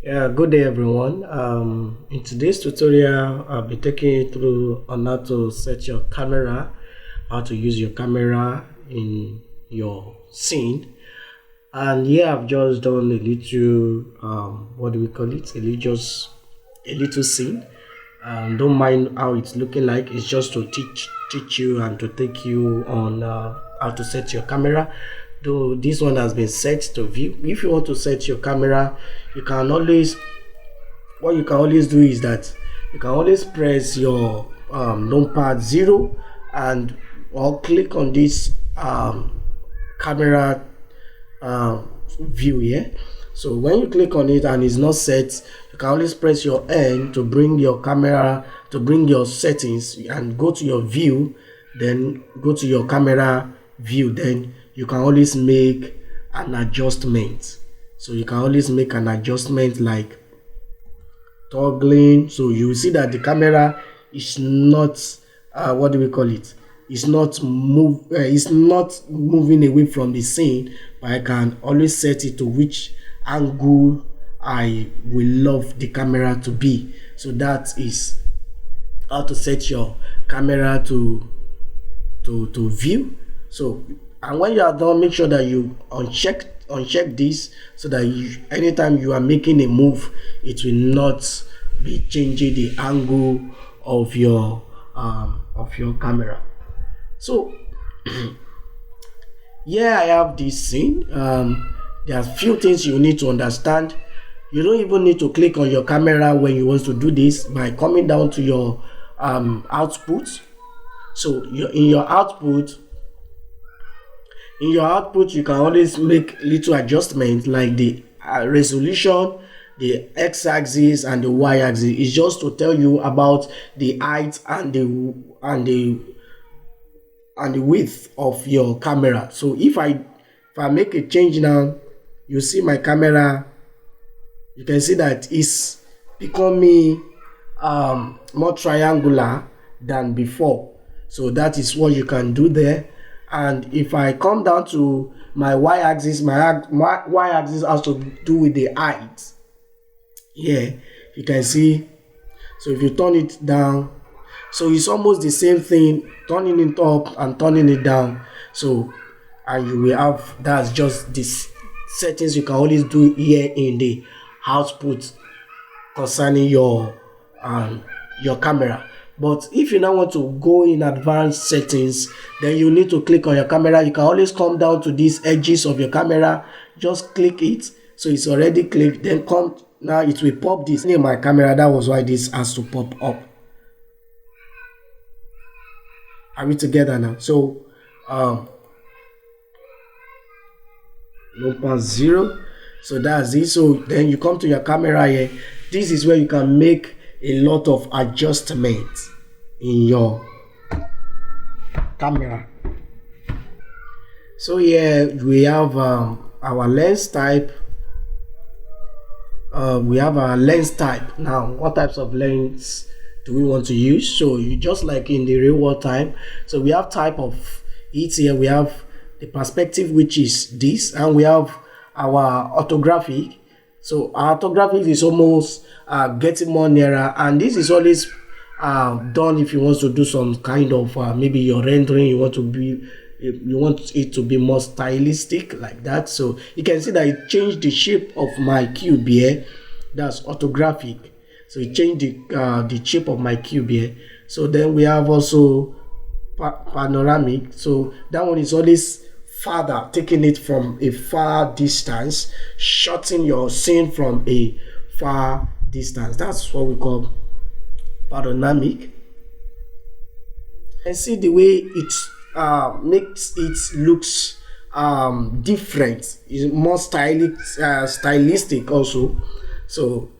Yeah, good day everyone. In today's tutorial, I'll be taking you through on how to set your camera, how to use your camera in your scene. And here I've just done a little, what do we call it? A little scene. Don't mind how it's looking like. It's just to teach you and to take you on how to set your camera. Though this one has been set to view. If you want to set your camera, you can always what you can always do is that you can always press your numpad 0 and or click on this camera view here. So when you click on it and it's not set, you can always press your N to bring your camera, to bring your settings, and go to your view, then go to your camera view. Then you can always make an adjustment. So you can always make an adjustment like toggling. So you see that the camera is not what do we call it, it's not moving away from the scene, but I can always set it to which angle I will love the camera to be. So that is how to set your camera to view. So, and when you are done, make sure that you uncheck this, so that anytime you are making a move, it will not be changing the angle of your camera. So yeah, I have this scene. There are few things you need to understand. You don't even need to click on your camera when you want to do this, by coming down to your output. So in your output, you can always make little adjustments like the resolution, the x-axis and the y-axis. Is just to tell you about the height and the width of your camera. So if I make a change now, you see my camera, you can see that it's becoming more triangular than before. So that is what you can do there. And if I come down to my y-axis, my y-axis has to do with the height. Yeah, you can see. So if you turn it down, so it's almost the same thing, turning it up and turning it down. So, and you will have, that's just this settings you can always do here in the output concerning your camera. But if you now want to go in advanced settings, then you need to click on your camera. You can always come down to these edges of your camera, just click it. So it's already clicked, then come, now it will pop this near my camera. That was why this has to pop up. Are we together now? So numpad 0. So that's it. So then you come to your camera here. This is where you can make a lot of adjustments in your camera. So here we have our lens type. We have our lens type. Now, what types of lens do we want to use? So you just like in the real world time. So we have type of it here. We have the perspective, which is this, and we have our orthographic. So our orthographic is almost getting more nearer, and this is always done if you want to do some kind of maybe your rendering, you want it to be more stylistic like that. So you can see that it changed the shape of my cube here. That's orthographic. So it changed the shape of my cube here. So then we have also panoramic. So that one is always farther, taking it from a far distance, shooting your scene from a far distance. That's what we call panoramic. And see the way it makes it looks different, is more stylistic also. So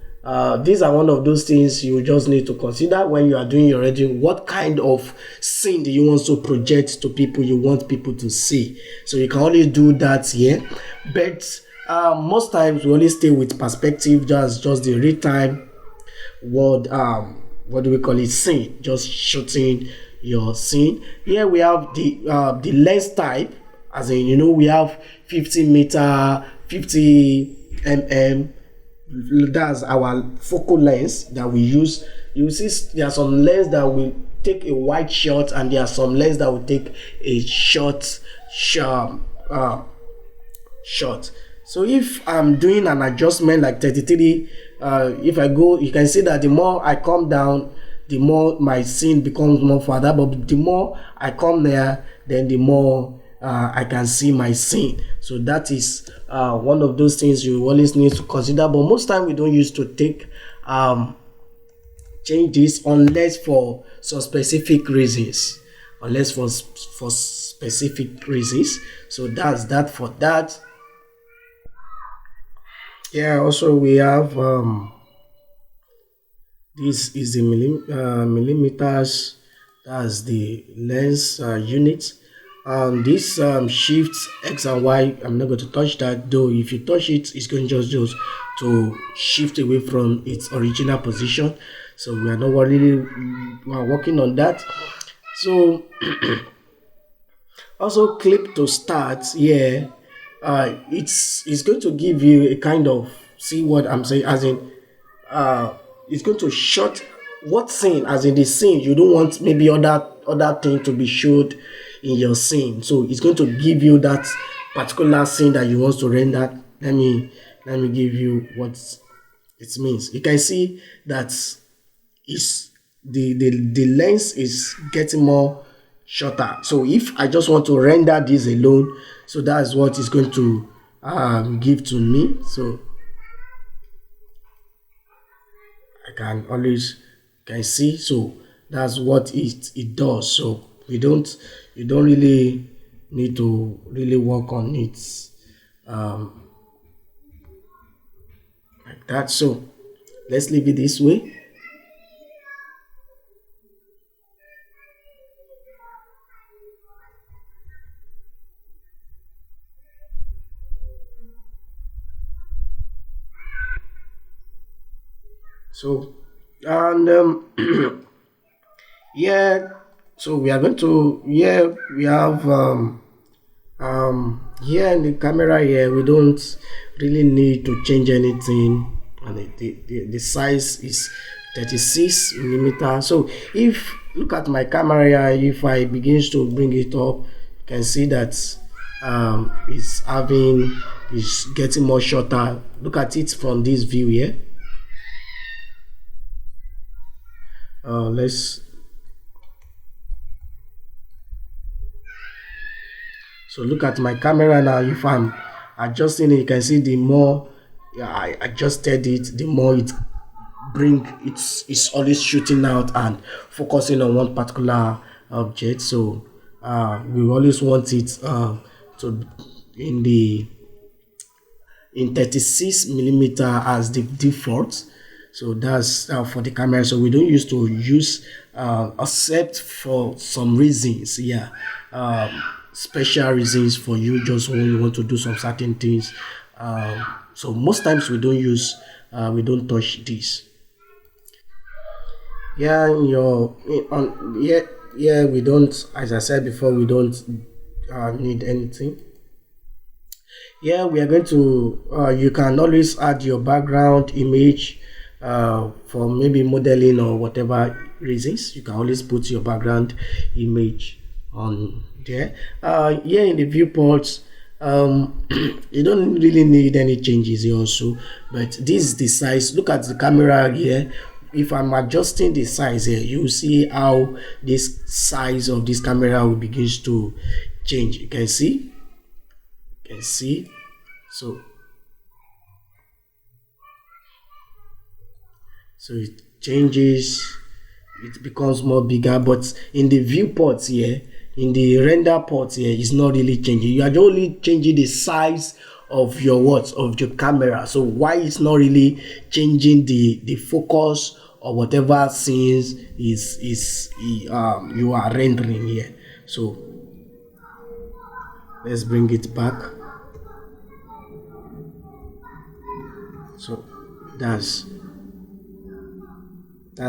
these are one of those things you just need to consider when you are doing your editing. What kind of scene do you want to project to people, you want people to see? So you can always do that here, but most times we only stay with perspective. Just the real time what do we call it, scene, just shooting your scene. Here we have the lens type, as in, we have 50 meter, 50 mm, That's our focal length that we use. You see, there are some lens that will take a wide shot, and there are some lens that will take a sharp shot. So if I'm doing an adjustment like 33, if I go, you can see that the more I come down, the more my scene becomes more further, but the more I come there, then the more I can see my scene. So that is one of those things you always need to consider, but most time we don't use to take change this unless for some specific reasons, for specific reasons. So that's that for that. Yeah, also we have this is the millimeters, that's the lens unit. This shifts x and y, I'm not going to touch that, though if you touch it, it's going just to shift away from its original position. So we are not really we are working on that. So also click to start here. It's going to give you a kind of, see what I'm saying, as in it's going to shut what scene, as in the scene you don't want maybe other thing to be showed in your scene, so it's going to give you that particular scene that you want to render. Let me give you what it means. You can see that is the lens is getting more shorter. So if I just want to render this alone, so that's what it's going to give to me. So I can always can see, so that's what it does. So you don't really need to really work on it like that. So let's leave it this way. So and yeah, so we are going to, yeah, we have here in the camera here, we don't really need to change anything, and the size is 36 millimeter. So if look at my camera here, if I begins to bring it up, you can see that it's getting more shorter. Look at it from this view here. Let's So look at my camera now. If I'm adjusting it, you can see the more I adjusted it, the more it's always shooting out and focusing on one particular object. So we always want it to in the in 36 millimeter as the default. So that's for the camera. So we don't used to use except for some reasons, yeah, special reasons for you, just when you want to do some certain things. So most times we we don't touch this. Yeah, yeah, we don't, as I said before, we don't need anything. Yeah, we are going to you can always add your background image for maybe modeling or whatever reasons. You can always put your background image on there. Here in the viewports, you don't really need any changes here also, but this is the size. Look at the camera here. If I'm adjusting the size here, you see how this size of this camera will begins to change. You can see, so it changes, it becomes more bigger, but in the viewports here, in the render port here, it's not really changing. You are only changing the size of your camera. So why it's not really changing the focus or whatever scenes you are rendering here. So let's bring it back. So that's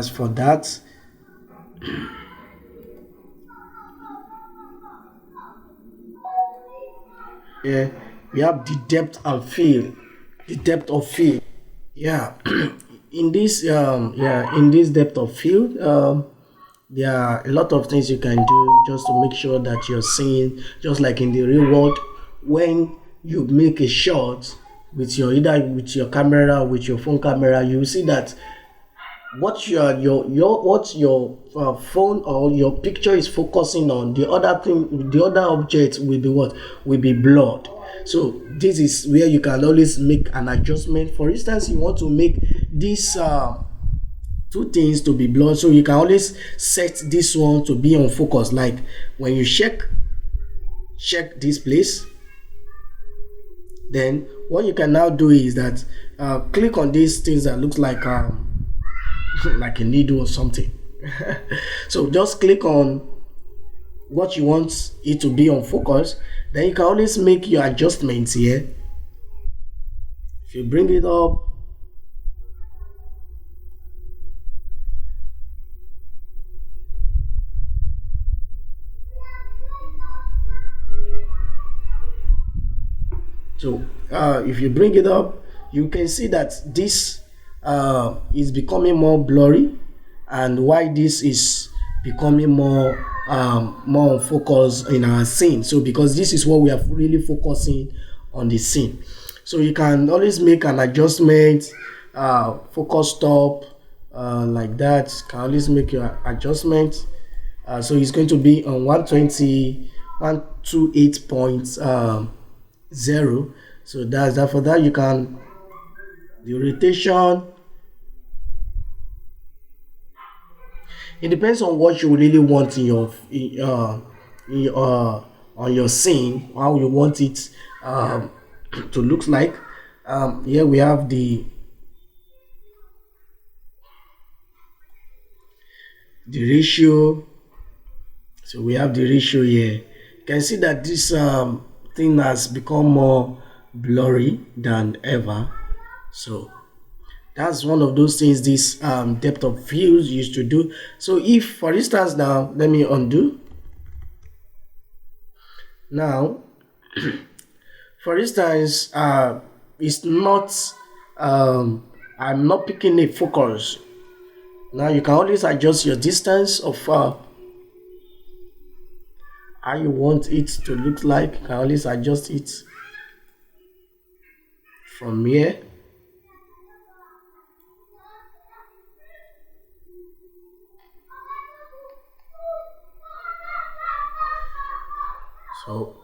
for that. Yeah, we have the depth of field. Yeah, in this depth of field, there are a lot of things you can do just to make sure that you're seeing, just like in the real world, when you make a shot with your, either with your camera or with your phone camera, you see that what your phone or your picture is focusing on, the other thing, the other object will be what, will be blurred. So this is where you can always make an adjustment. For instance, you want to make these two things to be blurred, so you can always set this one to be on focus. Like when you check this place, then what you can now do is that click on these things that looks like like a needle or something. So just click on what you want it to be on focus. Then you can always make your adjustments here. If you bring it up, so if you bring it up, you can see that this is becoming more blurry, and why this is becoming more more focus in our scene. So because this is what we are really focusing on the scene, so you can always make an adjustment, focus stop, like that. You can always make your adjustment. So it's going to be on 120 128.0. So that's that. For that, you can, the rotation, it depends on what you really want in your on your scene, how you want it to look like. Here we have the ratio. So we have the ratio here. You can see that this thing has become more blurry than ever. So that's one of those things this depth of field used to do. So if, for instance, now let me undo. Now for instance, it's not I'm not picking a focus. Now you can always adjust your distance of how you want it to look like. You can always adjust it from here. So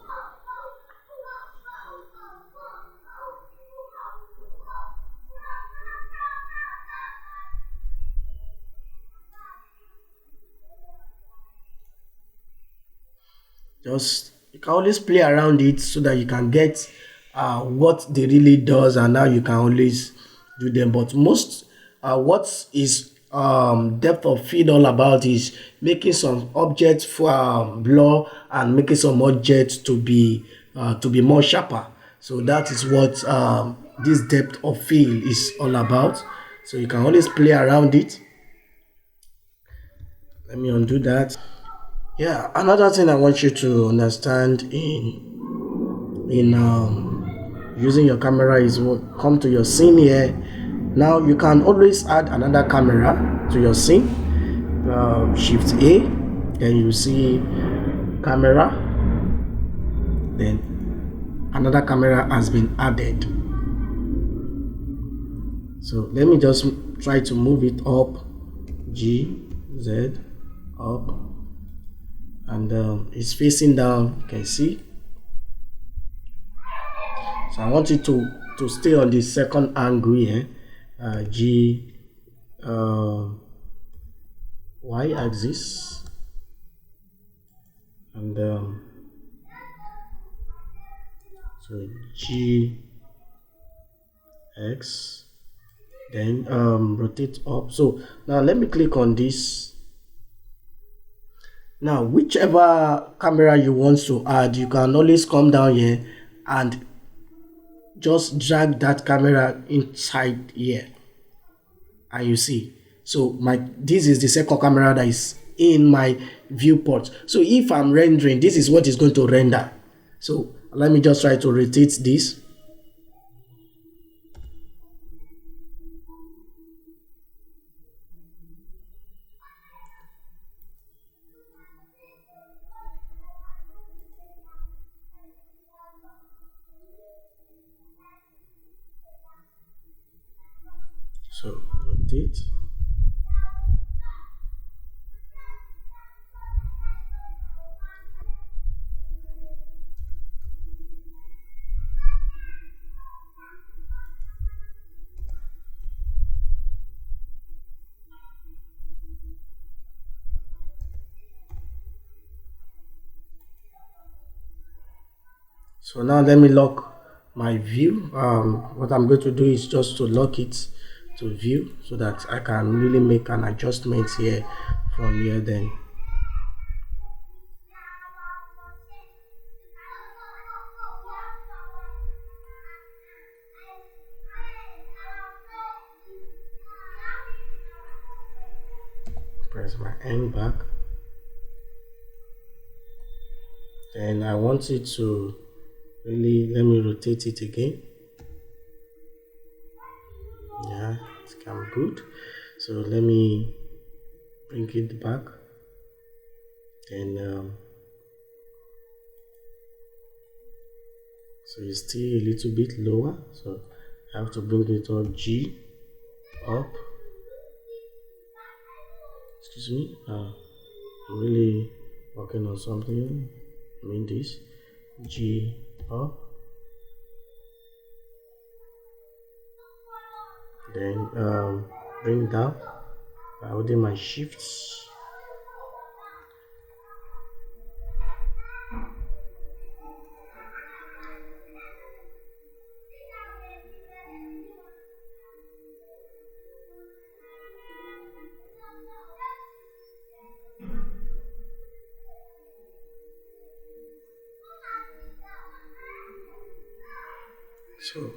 just, you can always play around it so that you can get what they really does, and now you can always do them. But most what is depth of field all about is making some objects for blur, and making some objects to be more sharper. So that is what this depth of field is all about. So you can always play around it. Let me undo that. Yeah, another thing I want you to understand in using your camera is, what come to your scene here. Now you can always add another camera to your scene. Shift A, then you see camera, then another camera has been added. So let me just try to move it up, G, Z, up, and it's facing down, you can see. So I want it to stay on the second angle here, G, Y axis, and so G, X, then rotate up. So now let me click on this. Now whichever camera you want to add, you can always come down here and just drag that camera inside here, and you see, so this is the second camera that is in my viewport. So if I'm rendering, this is what is going to render. So let me just try to rotate this. So rotate. So now let me lock my view. What I'm going to do is just to lock it to view so that I can really make an adjustment here from here then. Press my end back. Then I want it to really, let me rotate it again. Yeah, it's come good. So let me bring it back. Then so it's still a little bit lower, so I have to bring it on G up. Excuse me, I'm really working on something. I mean this G up, then bring down by holding my shifts. So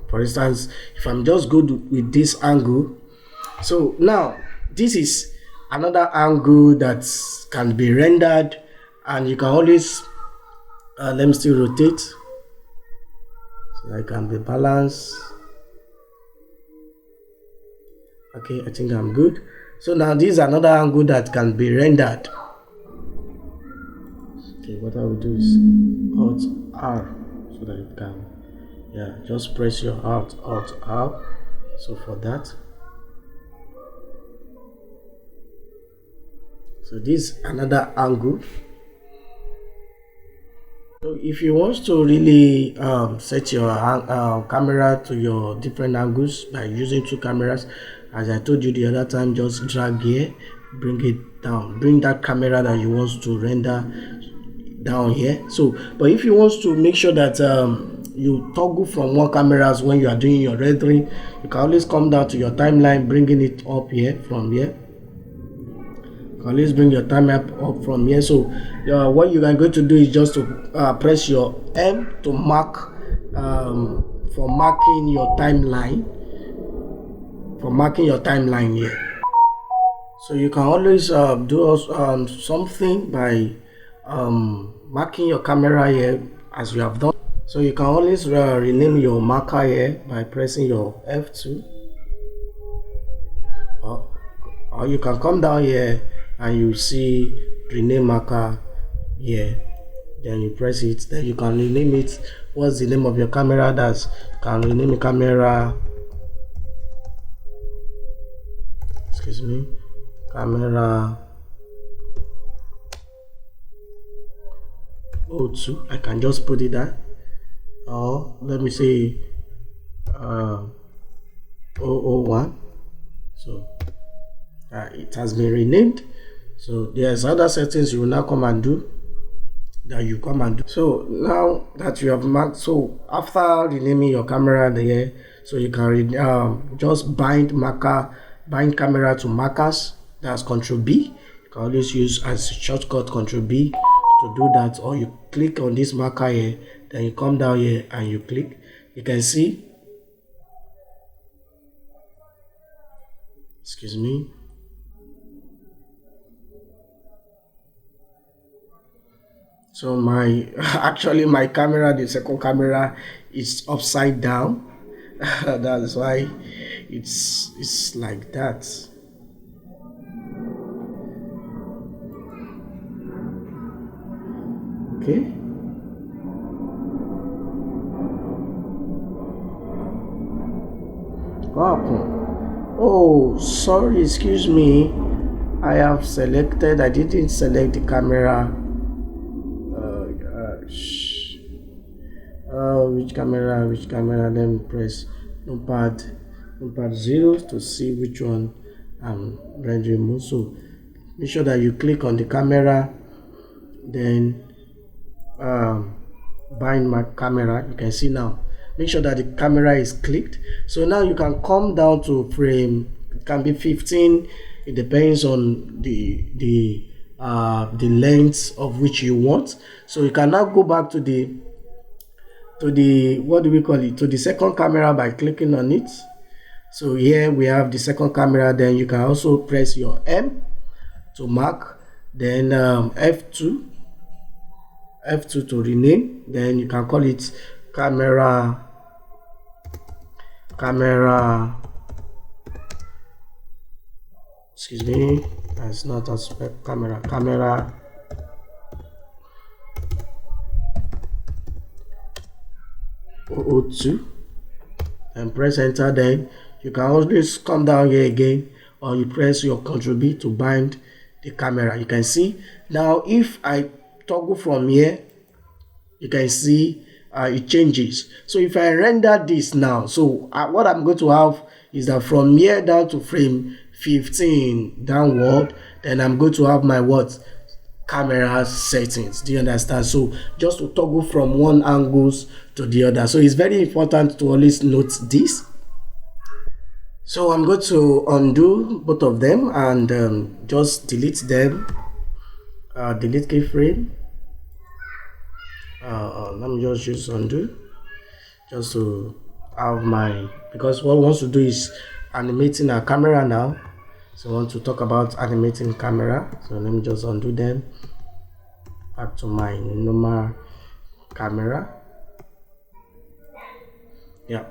for instance, if I'm just good with this angle, so now this is another angle that can be rendered, and you can always let me still rotate so I can be balanced. Okay, I think I'm good. So now this is another angle that can be rendered. Okay, what I will do is Alt R so that it can, yeah, just press your Alt R. So for that, so this is another angle. So if you want to really set your camera to your different angles by using two cameras, as I told you the other time, just drag here, bring it down, bring that camera that you want to render down here. So but if you want to make sure that you toggle from one cameras when you are doing your rendering, you can always come down to your timeline, bringing it up here from here. Always bring your time up from here. So what you are going to do is just to press your M to mark for marking your timeline, here. So you can always do something by marking your camera here as you have done. So you can always rename your marker here by pressing your F2, or you can come down here and you see rename marker here, then you press it, then you can rename it. What's the name of your camera? That's, you can rename the camera, excuse me, camera 02. I can just put it there, or let me say 001. So it has been renamed. So there's other settings you will now come and do, So now that you have marked, so after renaming your camera there, so you can just bind camera to markers. That's Control B. You can always use as shortcut Control B to do that, or you click on this marker here, then you come down here and you click. You can see, excuse me, so my actually my camera, the second camera, is upside down. That's why it's like that. Okay. What happened? Oh, sorry, excuse me. I have selected, I didn't select the camera. Gosh. Which camera? Let me press numpad 0 to see which one I'm rendering more. So make sure that you click on the camera, then bind my camera. You can see now. Make sure that the camera is clicked. So now you can come down to frame. It can be 15. It depends on the length of which you want. So you can now go back to the what do we call it, to the second camera by clicking on it. So here we have the second camera. Then you can also press your M to mark, then F2 to rename. Then you can call it camera excuse me, it's not aspect camera 002 and press enter. Then you can always come down here again, or you press your Ctrl B to bind the camera. You can see now if I toggle from here, you can see it changes. So if I render this now, so what I'm going to have is that from here down to frame 15 downward, then I'm going to have my camera settings. Do you understand? So just to toggle from one angles to the other. So it's very important to always note this. So I'm going to undo both of them and just delete them. Delete keyframe. Let me just use undo just to have my, because what we want to do is animating our camera now. So I want to talk about animating camera. So let me just undo them, back to my normal camera. Yeah.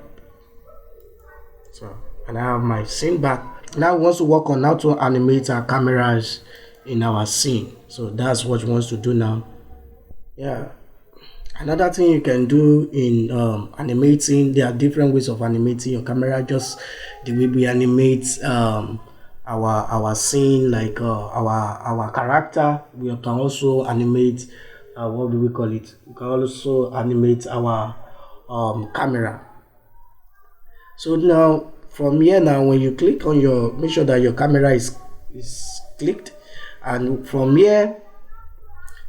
So and I have my scene back. Now we want to work on how to animate our cameras in our scene. So that's what we want to do now. Yeah. Another thing you can do in animating, there are different ways of animating your camera. Just the way we animate our scene, like our character. We can also animate what do we call it? We can also animate our camera. So now from here, now when you click on your, make sure that your camera is clicked, and from here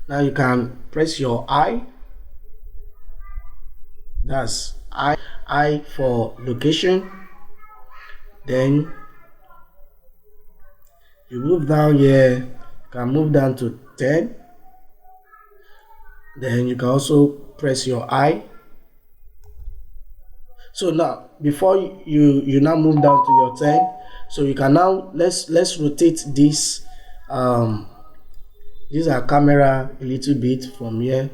now you can press your I. That's I for location. Then you move down here, you can move down to 10. Then you can also press your I. So now before you now move down to your 10, so you can now let's rotate this our camera a little bit from here.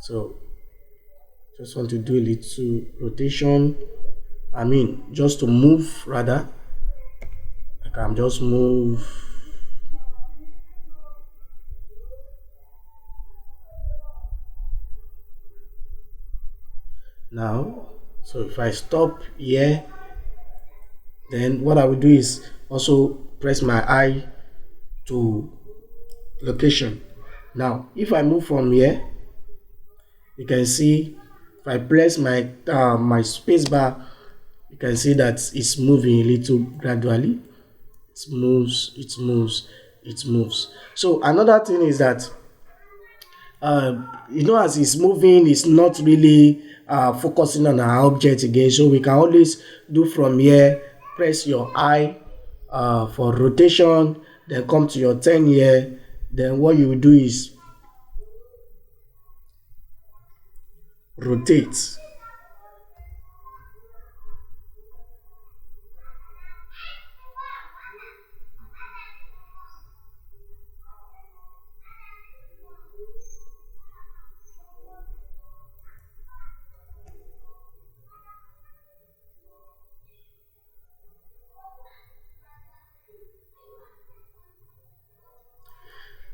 So just want to do a little rotation, I mean just to move rather. I can just move. Now, so if I stop here, then what I will do is also press my eye to location. Now, if I move from here, you can see if I press my my space bar, you can see that it's moving a little gradually. It moves, it moves, it moves. So another thing is that as it's moving, it's not really focusing on our object again. So we can always do from here, press your I for rotation, then come to your 10 here. Then what you will do is rotate.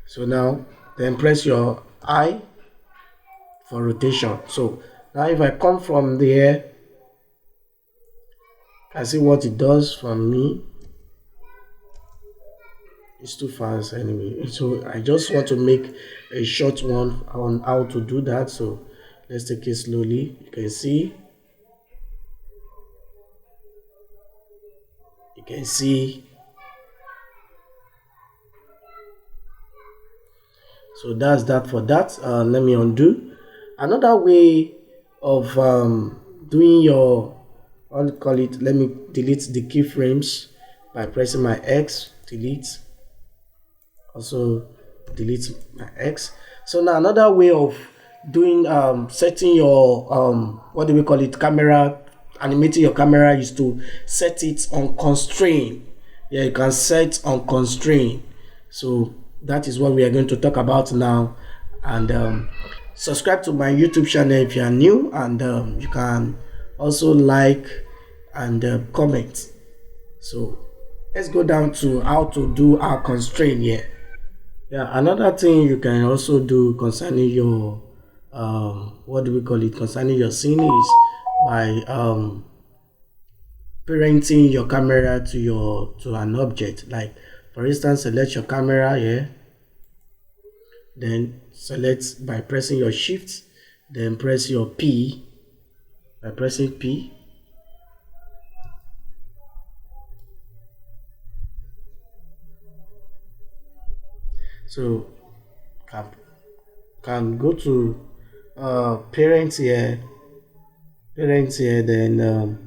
So now then press your I for rotation. So now if I come from there, I see what it does for me. It's too fast anyway, so I just want to make a short one on how to do that. So let's take it slowly. You can see so that's that for that. Let me undo. Another way of doing your, what do you call it, let me delete the keyframes by pressing my X, delete, also delete my X. So now another way of doing setting your what do we call it, camera, animating your camera, is to set it on constraint. Yeah, you can set on constraint. So that is what we are going to talk about now. And subscribe to my YouTube channel if you are new, and you can also like and comment. So let's go down to how to do our constraint here. Yeah, another thing you can also do concerning your what do we call it, concerning your scene, is by parenting your camera to an object. Like for instance, select your camera here, then select by pressing your shift, then press your P. By pressing P, so can go to parents here, then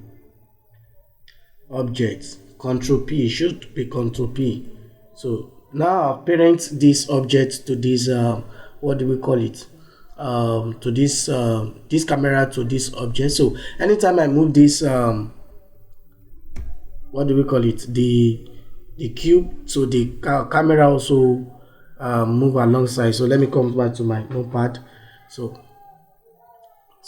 objects, control P. It should be control P. So now I've parent this object to this what do we call it, to this camera to this object. So anytime I move this what do we call it, the cube, so the camera also move alongside. So let me come back to my notepad. So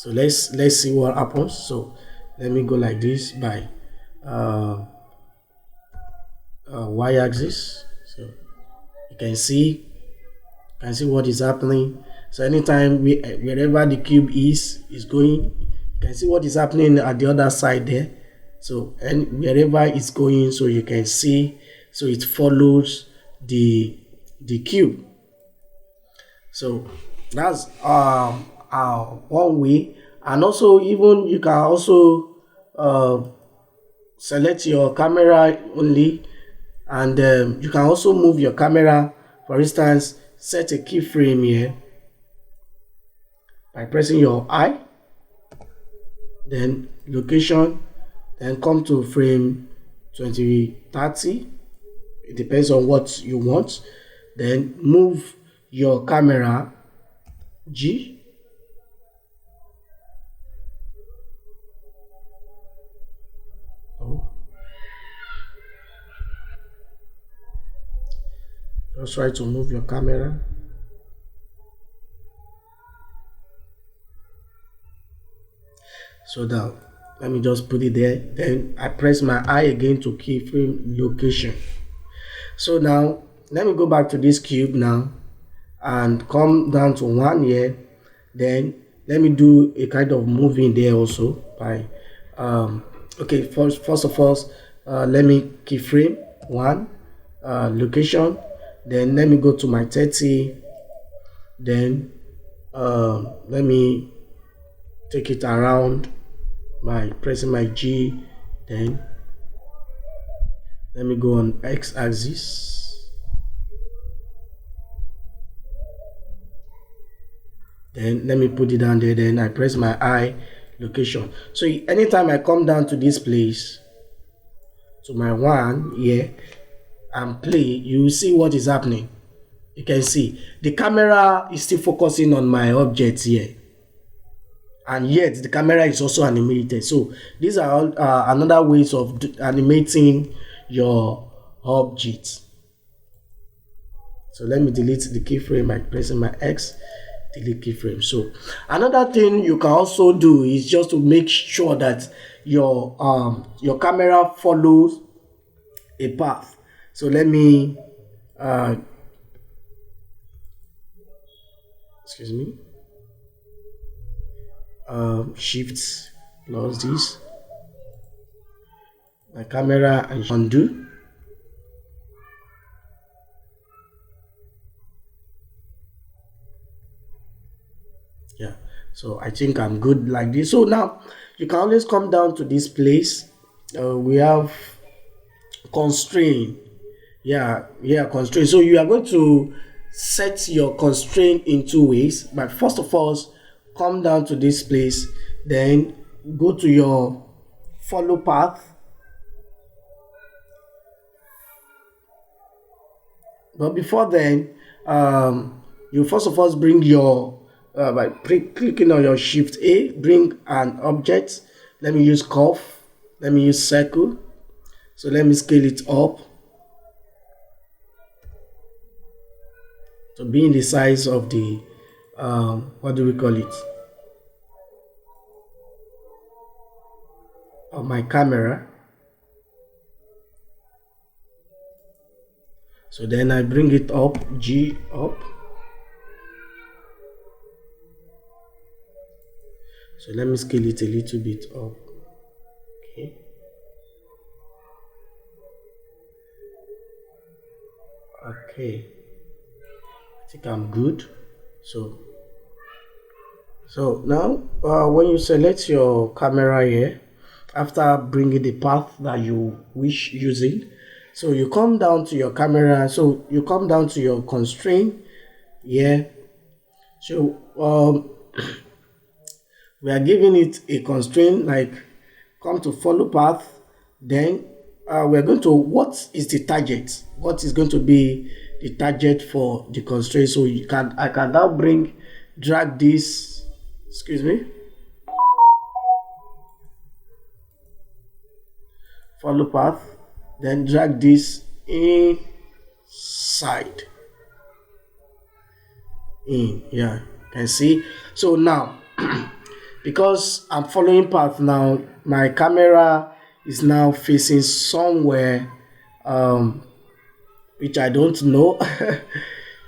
let's see what happens. So let me go like this by y-axis. So you can see what is happening. So anytime wherever the cube is going, you can see what is happening at the other side there. So and wherever it's going, so you can see, so it follows the cube. So that's one way. And also, even you can also select your camera only, and you can also move your camera. For instance, set a keyframe here by pressing your I, then location, then come to frame 2030. It depends on what you want. Then move your camera G, just try to move your camera. So now let me just put it there, then I press my I again to keyframe location. So now let me go back to this cube now and come down to 1 here. Then let me do a kind of moving there also by okay, first of all, let me keyframe 1 location, then let me go to my 30, then let me take it around by pressing my G, then let me go on x-axis, then let me put it down there, then I press my I location. So anytime I come down to this place, to my 1 here, and play, you will see what is happening. You can see the camera is still focusing on my object here, and yet the camera is also animated. So these are all another ways of animating your object. So let me delete the keyframe by pressing my X, delete keyframe. So another thing you can also do is just to make sure that your camera follows a path. So let me excuse me, shift plus this, my camera, and undo. Yeah, so I think I'm good like this. So now you can always come down to this place. We have constraint. Yeah, constraint. So you are going to set your constraint in two ways. But first of all, come down to this place, then go to your follow path. But before then, you first of all bring your by clicking on your Shift A, bring an object. Let me use curve. Let me use circle. So let me scale it up to be in the size of the what do we call it? Of my camera. So then I bring it up, G up. So let me scale it a little bit up. Okay. Okay. I think I'm good. So now when you select your camera here, after bringing the path that you wish using, so you come down to your camera, so you come down to your constraint here. So we are giving it a constraint, like come to follow path, then we're going to, what is the target, what is going to be the target for the constraint. So I can now drag this, excuse me, follow path, then drag this inside in. Yeah, you can see. So now because I'm following path now, my camera is now facing somewhere which I don't know.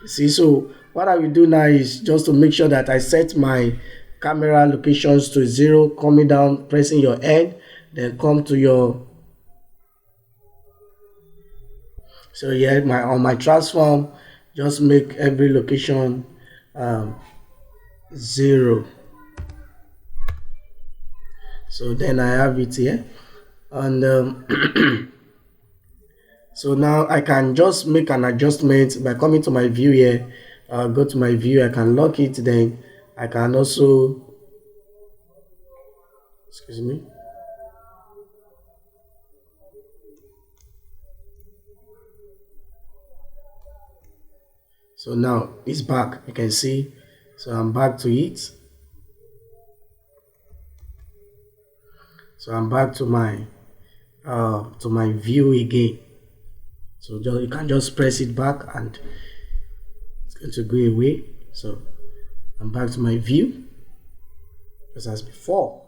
See, so what I will do now is just to make sure that I set my camera locations to 0, coming down, pressing your N, then come to your, so yeah, on my transform, just make every location 0. So then I have it here, and so now I can just make an adjustment by coming to my view here. Go to my view, I can lock it, then I can also, excuse me, so now it's back, you can see. So I'm back to it. So I'm back to my view again. So you can just press it back and it's going to go away. So I'm back to my view just as before.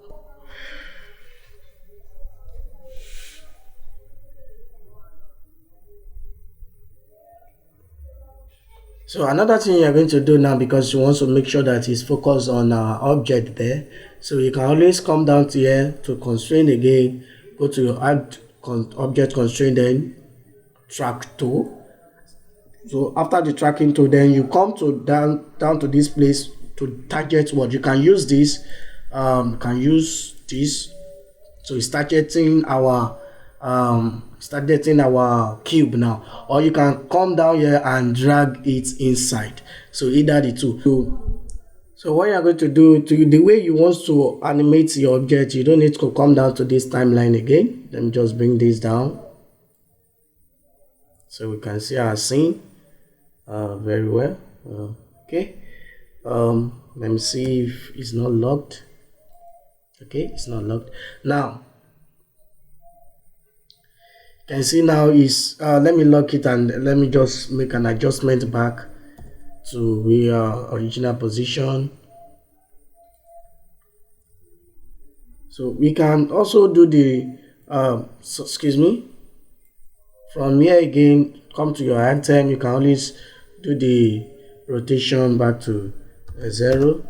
So another thing you're going to do now, because you want to make sure that it's focused on our object there, so you can always come down to here to constraint again, go to your add object constraint, then track tool. So after the tracking tool, then you come to down to this place to target what you can use this. So it's targeting our cube now, or you can come down here and drag it inside. So either the two. So what you are going to do, the way you want to animate your object, you don't need to come down to this timeline again. Let me just bring this down so we can see our scene very well. Okay, let me see if it's not locked. Okay, it's not locked now. You can see now is let me lock it and let me just make an adjustment back to our original position. So we can also do the excuse me, from here again, come to your anthem. You can always do the rotation back to a 0.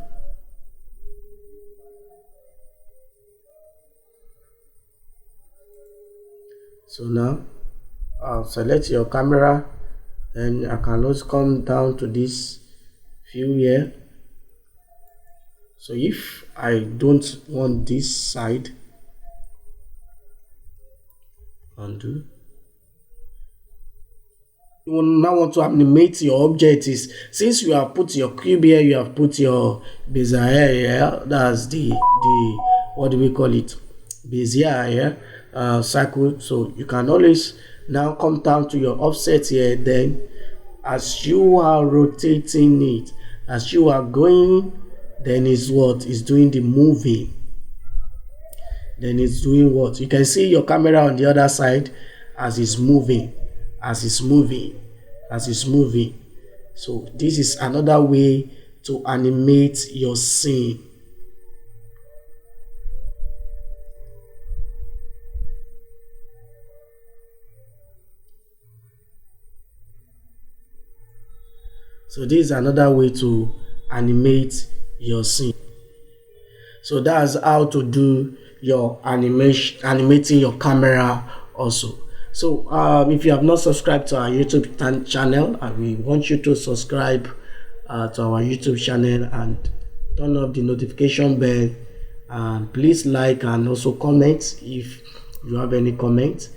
So now I'll select your camera, and I can also come down to this view here. So if I don't want this side, undo. You will now want to animate your object. Is since you have put your cube here, you have put your bezier here. That's the what do we call it? Bezier here, circle. So you can always now come down to your offset here. Then, as you are rotating it, as you are going, then is what is doing the moving. Then it's doing what? You can see your camera on the other side as it's moving, as it's moving, as it's moving. So this is another way to animate your scene. So this is another way to animate your scene. So that's how to do your animating your camera also. So if you have not subscribed to our YouTube channel, we want you to subscribe to our YouTube channel and turn off the notification bell, and please like and also comment if you have any comments.